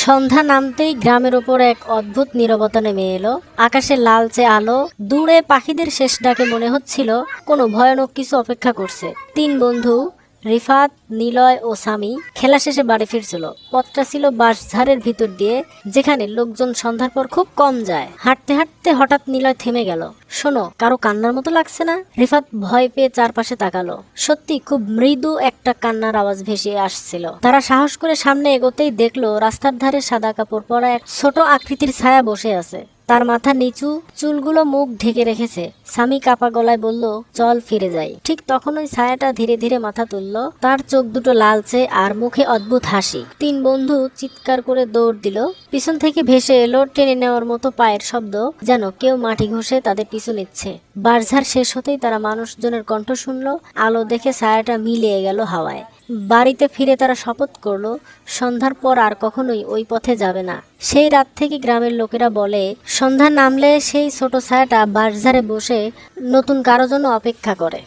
সন্ধ্যা নামতেই গ্রামের ওপর এক অদ্ভুত নীরবতা নেমে এলো। আকাশে লালচে আলো, দূরে পাখিদের শেষ ডাকে মনে হচ্ছিল কোনো ভয়ানক কিছু অপেক্ষা করছে। তিন বন্ধু রিফাত, নিলয় ও সামি খেলা শেষে বাড়ি ফিরছিল। পথটা ছিল বাঁশঝাড়ের ভিতর দিয়ে, যেখানে লোকজন সন্ধ্যার পর খুব কম যায়। হাঁটতে হাঁটতে হঠাৎ নিলয় থেমে গেল। শোনো, কারো কান্নার মতো লাগছে না? রিফাত ভয় পেয়ে চারপাশে তাকালো। সত্যি খুব মৃদু একটা কান্নার আওয়াজ ভেসে আসছিল। তারা সাহস করে সামনে এগোতেই দেখলো রাস্তার ধারে সাদা কাপড় পরা এক ছোট আকৃতির ছায়া বসে আছে। তার মাথা নিচু, চুলগুলো মুখ ঢেকে রেখেছে। স্বামী কাপা গলায় বলল, চল ফিরে যাই। ঠিক তখন ওই ছায়াটা ধীরে ধীরে মাথা তুলল। তার চোখ দুটো লালচে আর মুখে অদ্ভুত হাসি। তিন বন্ধু চিৎকার করে দৌড় দিল। পিছন থেকে ভেসে এলো টেনে নেওয়ার মতো পায়ের শব্দ, যেন কেউ মাটি ঘষে তাদের পিছু নিচ্ছে। বাঁশঝাড় শেষ হতেই তারা মানুষজনের কণ্ঠ শুনল। আলো দেখে ছায়াটা মিলিয়ে গেল হাওয়ায়। বাড়িতে ফিরে তারা শপথ করলো সন্ধ্যার পর আর কখনোই ওই পথে যাবে না। সেই রাত থেকে গ্রামের লোকেরা বলে, সন্ধ্যা নামলে সেই ছোট ছায়াটা বাঁশঝাড়ে বসে নতুন কারো জন্য অপেক্ষা করে।